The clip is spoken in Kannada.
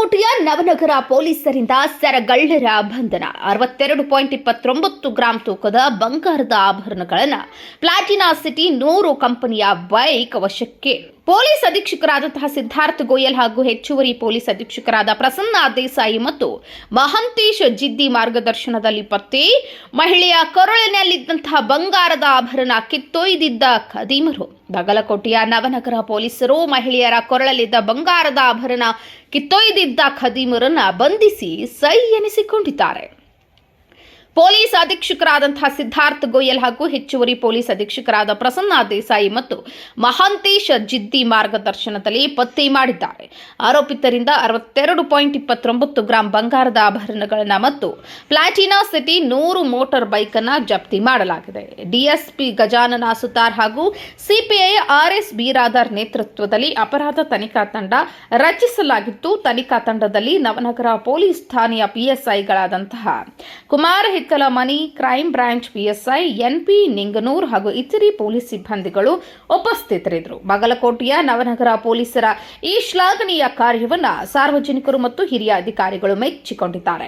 ಬಾಗಲಕೋಟೆಯ ನವನಗರ ಪೊಲೀಸರಿಂದ ಸರಗಳ್ಳರ ಬಂಧನ. 62.29 ಗ್ರಾಂ ತೂಕದ ಬಂಗಾರದ ಆಭರಣಗಳನ್ನು ಪ್ಲಾಟಿನಾ ಸಿಟಿ 100 ಕಂಪನಿಯ ಬೈಕ್ ವಶಕ್ಕೆ. ಪೊಲೀಸ್ ಅಧೀಕ್ಷಕರಾದಂತಹ ಸಿದ್ಧಾರ್ಥ ಗೋಯಲ್ ಹಾಗೂ ಹೆಚ್ಚುವರಿ ಪೊಲೀಸ್ ಅಧೀಕ್ಷಕರಾದ ಪ್ರಸನ್ನ ದೇಸಾಯಿ ಮತ್ತು ಮಹಂತೇಶ್ ಜಿದ್ದಿ ಮಾರ್ಗದರ್ಶನದಲ್ಲಿ ಪತ್ತೆ. ಮಹಿಳೆಯ ಕೊರಳಿನಲ್ಲಿದ್ದಂತಹ ಬಂಗಾರದ ಆಭರಣ ಕಿತ್ತೊಯ್ದಿದ್ದ ಖದೀಮರು. ಬಾಗಲಕೋಟೆಯ ನವನಗರ ಪೊಲೀಸರು ಮಹಿಳೆಯರ ಕೊರಳಲ್ಲಿದ್ದ ಬಂಗಾರದ ಆಭರಣ ಕಿತ್ತೊಯ್ದಿದ್ದ ಖದೀಮರನ್ನ ಬಂಧಿಸಿ ಸೈ ಎನಿಸಿಕೊಂಡಿದ್ದಾರೆ. ಪೊಲೀಸ್ ಅಧೀಕ್ಷಕರಾದಂತಹ ಸಿದ್ಧಾರ್ಥ ಗೋಯಲ್ ಹಾಗೂ ಹೆಚ್ಚುವರಿ ಪೊಲೀಸ್ ಅಧೀಕ್ಷಕರಾದ ಪ್ರಸನ್ನ ದೇಸಾಯಿ ಮತ್ತು ಮಹಾಂತೇಶ್ ಜಿದ್ದಿ ಮಾರ್ಗದರ್ಶನದಲ್ಲಿ ಪತ್ತೆ ಮಾಡಿದ್ದಾರೆ. ಆರೋಪಿತರಿಂದ 62.29 ಗ್ರಾಂ ಬಂಗಾರದ ಆಭರಣಗಳನ್ನು ಮತ್ತು ಪ್ಲಾಟಿನಾ ಸಿಟಿ 100 ಮೋಟಾರ್ ಬೈಕ್ ಅನ್ನು ಜಪ್ತಿ ಮಾಡಲಾಗಿದೆ. ಡಿಎಸ್ಪಿ ಗಜಾನನ ಸುತಾರ್ ಹಾಗೂ ಸಿಪಿಐ ಆರ್ಎಸ್ ಬಿರಾದಾರ್ ನೇತೃತ್ವದಲ್ಲಿ ಅಪರಾಧ ತನಿಖಾ ತಂಡ ರಚಿಸಲಾಗಿತ್ತು. ತನಿಖಾ ತಂಡದಲ್ಲಿ ನವನಗರ ಪೊಲೀಸ್ ಠಾಣೆಯ ಪಿಎಸ್ಐಗಳಾದಂತಹ ಕುಮಾರ್ ಮನಿ, ಕ್ರೈಂ ಬ್ರಾಂಚ್ ಪಿಎಸ್ಐ ಎನ್ಪಿ ನಿಂಗನೂರ್ ಹಾಗೂ ಇತರೆ ಪೊಲೀಸ್ ಸಿಬ್ಬಂದಿಗಳು ಉಪಸ್ಥಿತರಿದ್ದರು. ಬಾಗಲಕೋಟೆಯ ನವನಗರ ಪೊಲೀಸರ ಈ ಶ್ಲಾಘನೀಯ ಕಾರ್ಯವನ್ನು ಸಾರ್ವಜನಿಕರು ಮತ್ತು ಹಿರಿಯ ಅಧಿಕಾರಿಗಳು ಮೆಚ್ಚಿಕೊಂಡಿದ್ದಾರೆ.